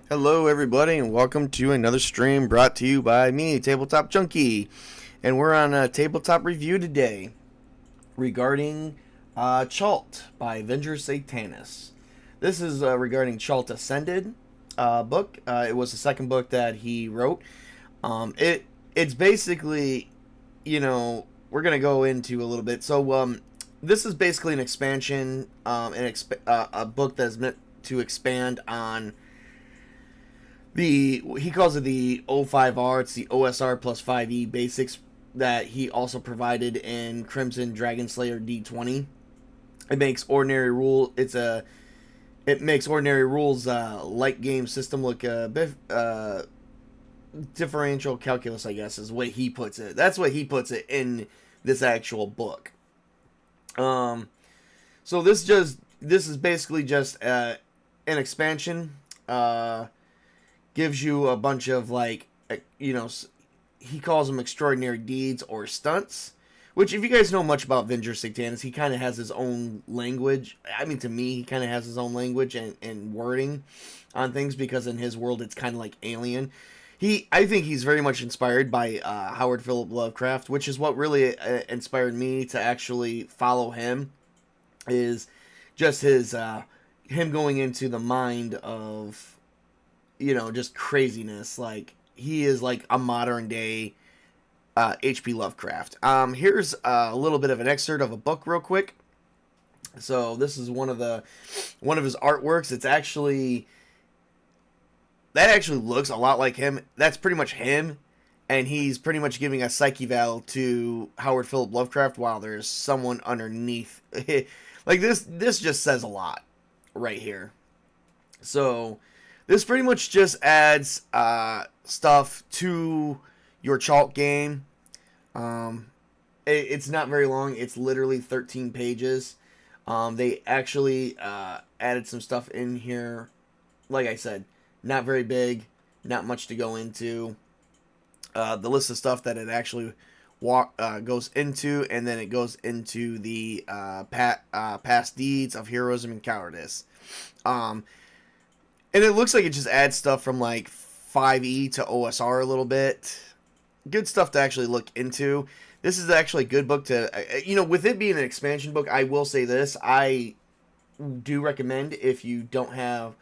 Hello, everybody, and welcome to another stream brought to you by me, Tabletop Junkie. And we're on a tabletop review today regarding CHAALT by Avenger Satanis. This is regarding CHAALT Ascended book. It was the second book that he wrote. It's basically, we're gonna go into a little bit. So this is basically an expansion, a book that's meant to expand on he calls it the O5R. It's the OSR plus 5E basics that he also provided in Crimson Dragon Slayer D20. It makes ordinary rules light game system look a bit differential calculus, I guess, is the way he puts it. That's what he puts it in this actual book. So this is basically just an expansion. Gives you a bunch of, he calls them extraordinary deeds or stunts, which, if you guys know much about Avenger Satanis, he kind of has his own language. I mean, to me, he kind of has his own language and wording on things, because in his world, it's kind of like Alien. I think he's very much inspired by Howard Philip Lovecraft, which is what really inspired me to actually follow him, is just him going into the mind of, just craziness. Like, he is like a modern day H.P. Lovecraft. Here's a little bit of an excerpt of a book real quick. So this is one of his artworks. That actually looks a lot like him. That's pretty much him, and he's pretty much giving a psyche val to Howard Philip Lovecraft while there's someone underneath. Like, this just says a lot right here. So this pretty much just adds stuff to your CHAALT game. It's not very long. It's literally 13 pages. They actually added some stuff in here. Like I said, not very big, not much to go into. The list of stuff that it actually goes into, and then it goes into the past deeds of heroism and cowardice. And it looks like it just adds stuff from like 5E to OSR a little bit. Good stuff to actually look into. This is actually a good book to, with it being an expansion book, I will say this. I do recommend, if you don't have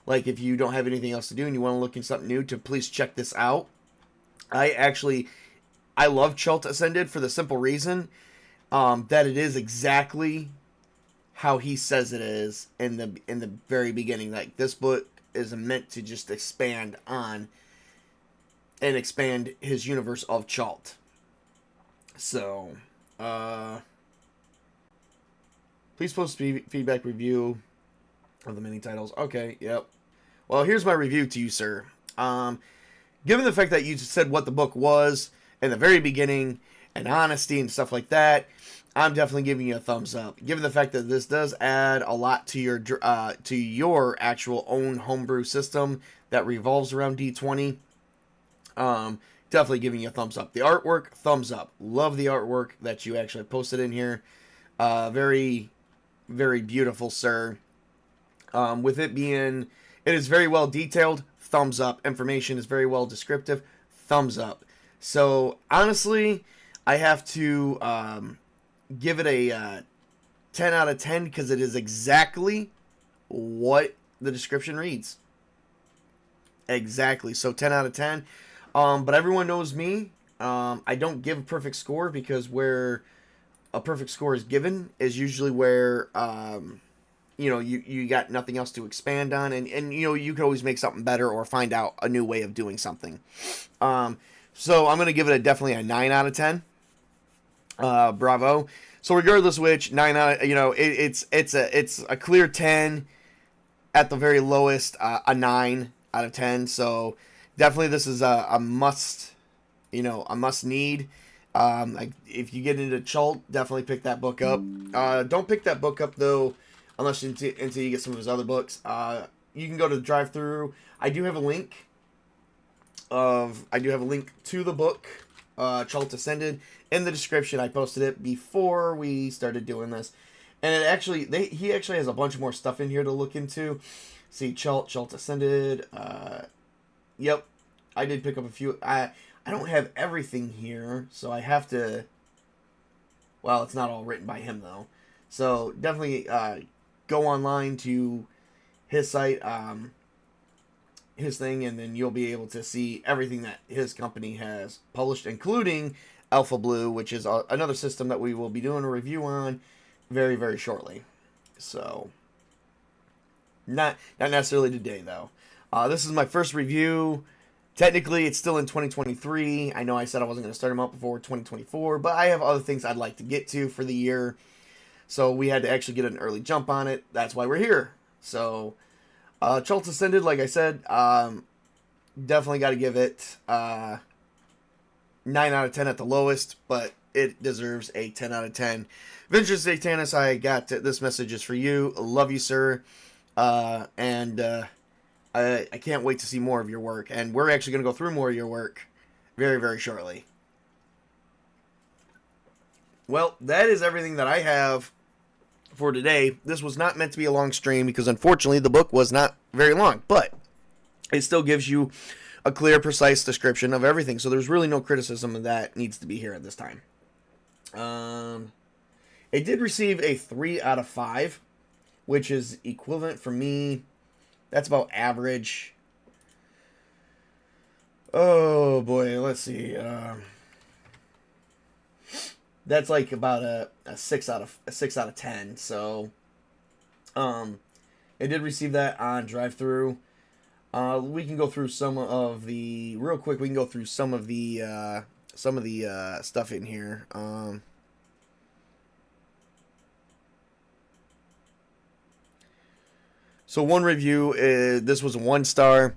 anything else to do and you want to look in something new, to please check this out. I love CHAALT Ascended for the simple reason that it is exactly how he says it is in the very beginning. Like, this book is meant to just expand on and expand his universe of CHAALT. So, please post feedback review of the mini titles. Okay, yep. Well, here's my review to you, sir. Given the fact that you said what the book was in the very beginning, and honesty and stuff like that, I'm definitely giving you a thumbs up. Given the fact that this does add a lot to your actual own homebrew system that revolves around D20, definitely giving you a thumbs up. The artwork, thumbs up. Love the artwork that you actually posted in here. Very, very beautiful, sir. With it is very well detailed. Thumbs up. Information is very well descriptive. Thumbs up. So, honestly, I have to give it a 10 out of 10, because it is exactly what the description reads. Exactly. So 10 out of 10. But everyone knows me. I don't give a perfect score, because where a perfect score is given is usually where you got nothing else to expand on, and you can always make something better or find out a new way of doing something. So I'm going to give it definitely a 9 out of 10. Bravo. So regardless of which, 9 out, it's a clear 10, at the very lowest, a 9 out of 10. So definitely this is a must, a must need. If you get into CHAALT, definitely pick that book up. Don't pick that book up though, until you get some of his other books. You can go to the drive-thru. I do have a link to the book, CHAALT Ascended, in the description. I posted it before we started doing this, and he actually has a bunch more stuff in here to look into. See, CHAALT Ascended. Yep, I did pick up a few. I don't have everything here, so I have to. Well, it's not all written by him though, so definitely go online to his site, his thing, and then you'll be able to see everything that his company has published, including Alpha Blue, which is another system that we will be doing a review on very, very shortly. So, not necessarily today though. This is my first review. Technically, it's still in 2023. I know I said I wasn't going to start them up before 2024, but I have other things I'd like to get to for the year. So we had to actually get an early jump on it. That's why we're here. So, CHAALT Ascended, like I said, definitely got to give it 9 out of 10 at the lowest, but it deserves a 10 out of 10. Vengeance Satanis, I got this message is for you. Love you, sir. I can't wait to see more of your work, and we're actually going to go through more of your work very, very shortly. Well, that is everything that I have for today. This was not meant to be a long stream because, unfortunately, the book was not very long, but it still gives you a clear, precise description of everything, so there's really no criticism that needs to be here at this time. It did receive a 3 out of 5, which is equivalent for me. That's about average. Oh boy, let's see. That's like about a 6 out of 10. So, it did receive that on drive-through. We can go through some of the real quick. We can go through some of the stuff in here. So one review, this was a 1 star.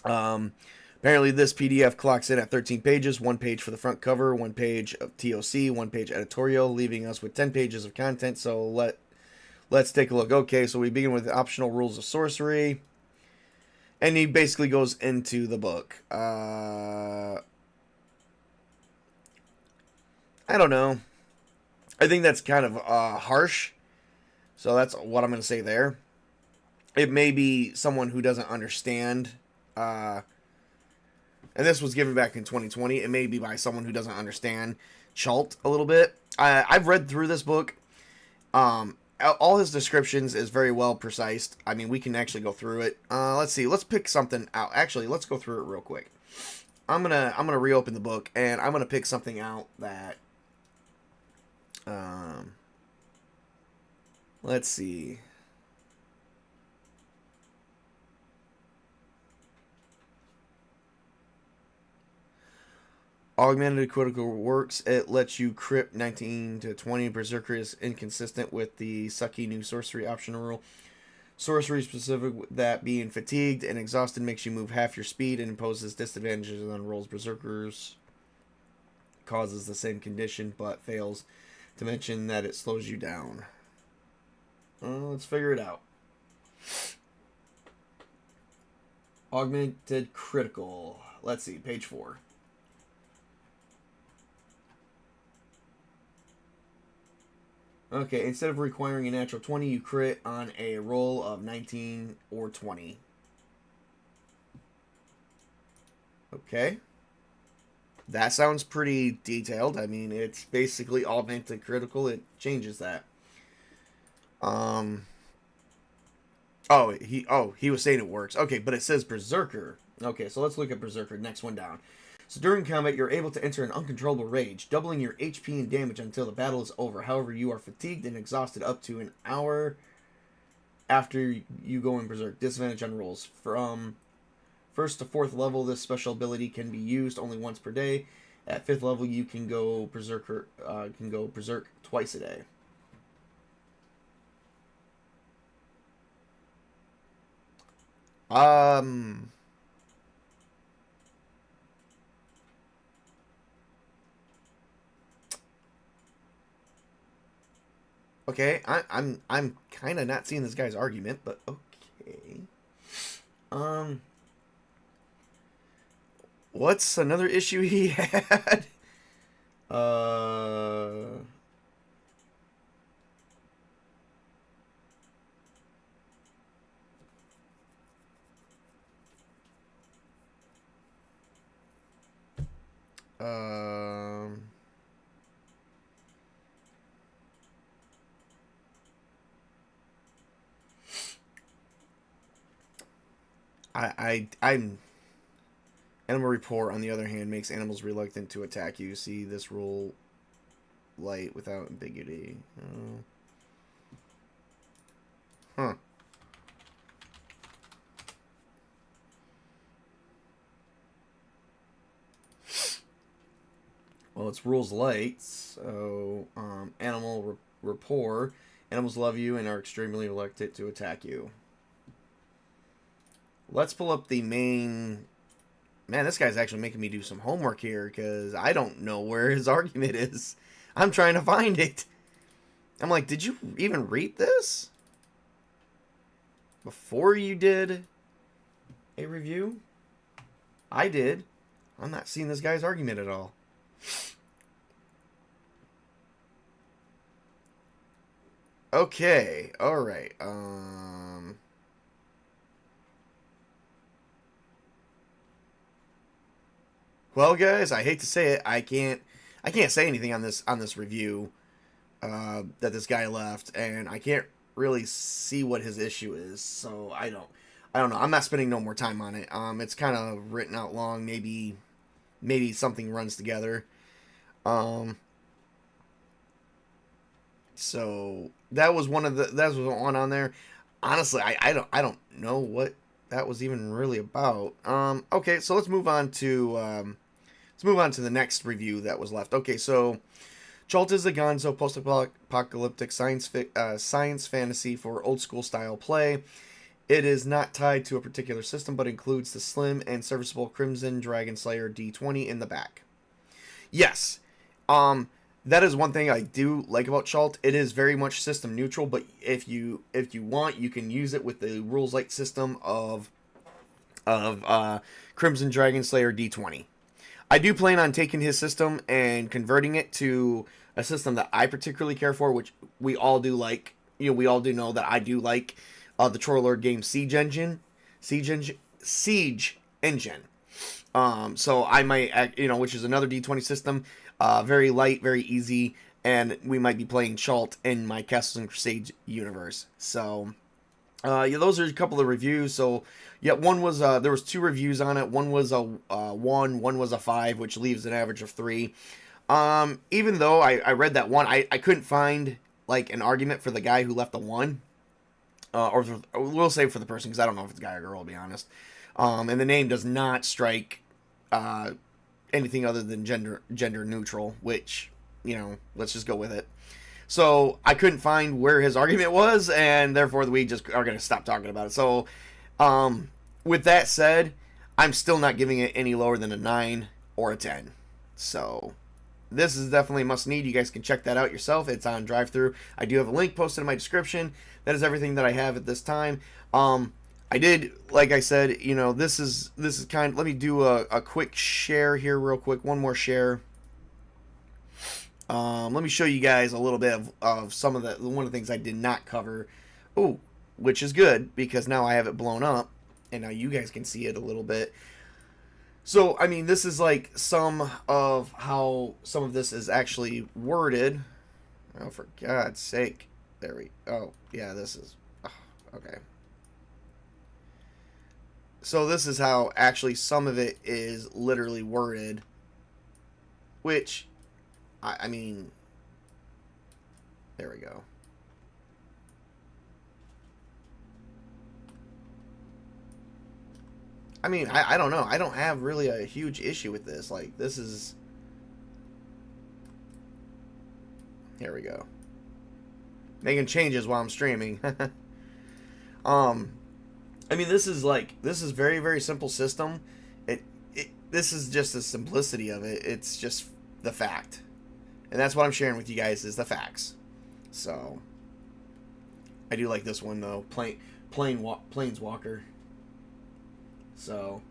Apparently this PDF clocks in at 13 pages, 1 page for the front cover, 1 page of TOC, 1 page editorial, leaving us with 10 pages of content. So let's take a look. Okay, so we begin with the optional rules of sorcery. And he basically goes into the book. I don't know. I think that's kind of harsh. So that's what I'm going to say there. It may be someone who doesn't understand, and this was given back in 2020. It may be by someone who doesn't understand CHAALT a little bit. I've read through this book. All his descriptions is very well precise. I mean, we can actually go through it. Let's see. Let's pick something out. Actually, let's go through it real quick. I'm gonna reopen the book and I'm gonna pick something out that. Let's see. Augmented critical works. It lets you crypt 19 to 20. Berserker is inconsistent with the sucky new sorcery optional rule. Sorcery specific, that being fatigued and exhausted makes you move half your speed and imposes disadvantages on rolls. Berserkers causes the same condition but fails to mention that it slows you down. Let's figure it out. Augmented critical. Let's see, page 4. Okay, instead of requiring a natural 20, you crit on a roll of 19 or 20. Okay. That sounds pretty detailed. I mean, it's basically augmented critical. It changes that. He was saying it works. Okay, but it says Berserker. Okay, so let's look at Berserker. Next one down. So during combat, you're able to enter an uncontrollable rage, doubling your HP and damage until the battle is over. However, you are fatigued and exhausted up to an hour after you go in Berserk. Disadvantage on rolls. From 1st to 4th level, this special ability can be used only once per day. At 5th level, you can go Berserk twice a day. Okay, I'm kind of not seeing this guy's argument, but okay. What's another issue he had? Um, I'm animal rapport, on the other hand, makes animals reluctant to attack you. See this rule light without ambiguity. Huh. Well, it's rules light, so animal rapport. Animals love you and are extremely reluctant to attack you. Let's pull up the main. Man, this guy's actually making me do some homework here because I don't know where his argument is. I'm trying to find it. I'm like, did you even read this before you did a review? I did. I'm not seeing this guy's argument at all. Okay, alright. Well, guys, I hate to say it, I can't say anything on this review that this guy left, and I can't really see what his issue is. So I don't know. I'm not spending no more time on it. It's kind of written out long. Maybe something runs together. So that was one on there. Honestly, I don't know what that was even really about. Okay, so let's move on to the next review that was left. Okay, so CHAALT is a gonzo post-apocalyptic science fantasy for old school style play. It is not tied to a particular system, but includes the slim and serviceable Crimson Dragon Slayer D20 in the back. Yes, that is one thing I do like about CHAALT. It is very much system neutral, but if you want, you can use it with the rules light system of Crimson Dragon Slayer D20. I do plan on taking his system and converting it to a system that I particularly care for, which we all do like. We all do know that I do like the Troll Lord game Siege Engine. So I might, which is another D20 system, very light, very easy, and we might be playing CHAALT in my Castles and Crusades universe. So, those are a couple of reviews. So, yeah, one was there was 2 reviews on it. One was a 1, one was a 5, which leaves an average of 3. Even though I read that one, I couldn't find like an argument for the guy who left the 1, or we'll say for the person because I don't know if it's a guy or girl, to be honest. And the name does not strike anything other than gender neutral, which, let's just go with it. So I couldn't find where his argument was, and therefore we just are going to stop talking about it. So with that said, I'm still not giving it any lower than a 9 or a 10. So this is definitely a must need. You guys can check that out yourself. It's on drive-thru. I do have a link posted in my description. That is everything that I have at this time. I did, like I said, this is kind of, let me do a quick share here real quick. One more share. Let me show you guys a little bit of some of one of the things I did not cover. Oh, which is good because now I have it blown up and now you guys can see it a little bit. So, I mean, this is like some of how some of this is actually worded. Oh, for God's sake. Oh, yeah, this is, okay. So this is how actually some of it is literally worded, which, I mean, there we go. I mean, I don't know. I don't have really a huge issue with this. Like, this is... Here we go. Making changes while I'm streaming. I mean, this is very, very simple system. This is just the simplicity of it. It's just the fact. And that's what I'm sharing with you guys is the facts. So, I do like this one, though. Planeswalker. So,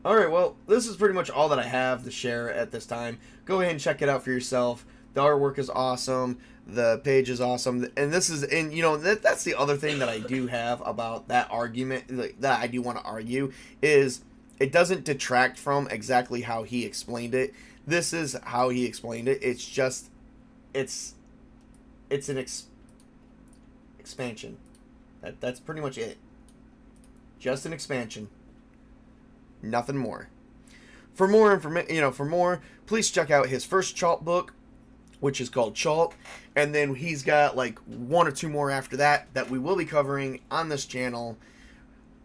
alright, well, this is pretty much all that I have to share at this time. Go ahead and check it out for yourself. The artwork is awesome. The page is awesome. And this is, and that's the other thing that I do have about that argument, that I do want to argue, is it doesn't detract from exactly how he explained it. This is how he explained it. It's just, it's an expansion. That's pretty much it. Just an expansion. Nothing more. For more information, please check out his first CHAALT book, which is called CHAALT, and then he's got like 1 or 2 more after that we will be covering on this channel.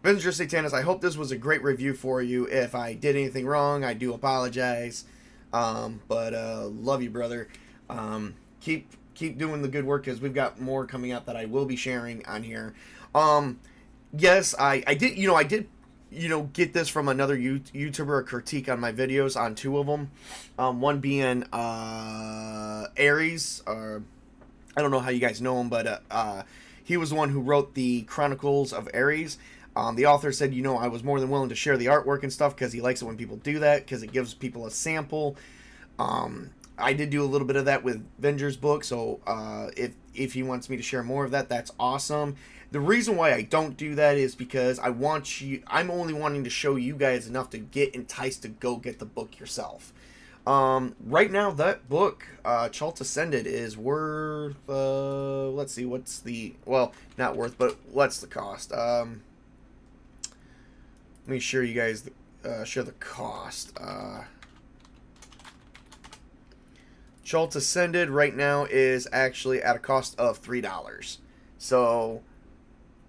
Venture Satanist, I hope this was a great review for you. If I did anything wrong, I do apologize. But love you, brother. Keep doing the good work, because we've got more coming out that I will be sharing on here. Yes, I did get this from another YouTuber, a critique on my videos on 2 of them. One being Aries, or I don't know how you guys know him, but he was the one who wrote the Chronicles of Aries. The author said, I was more than willing to share the artwork and stuff, because he likes it when people do that, because it gives people a sample. I did do a little bit of that with Venger's book, so if he wants me to share more of that, that's awesome. The reason why I don't do that is because I'm only wanting to show you guys enough to get enticed to go get the book yourself. Right now, that book, CHAALT Ascended, is worth, let's see, not worth, but what's the cost? Let me share you guys, share the cost. CHAALT Ascended right now is actually at a cost of $3. So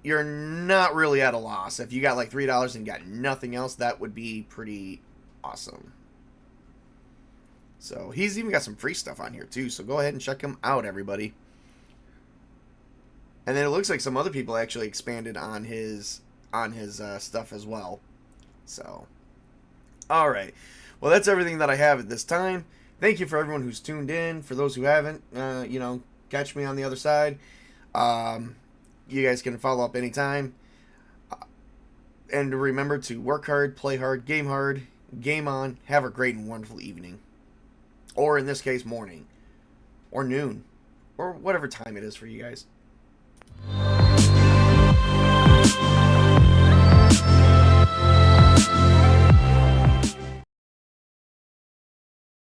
you're not really at a loss. If you got like $3 and got nothing else, that would be pretty awesome. So he's even got some free stuff on here too. So go ahead and check him out, everybody. And then it looks like some other people actually expanded on his stuff as well. So, all right. Well, that's everything that I have at this time. Thank you for everyone who's tuned in. For those who haven't, catch me on the other side. You guys can follow up anytime. And remember to work hard, play hard, game on. Have a great and wonderful evening. Or in this case, morning. Or noon. Or whatever time it is for you guys.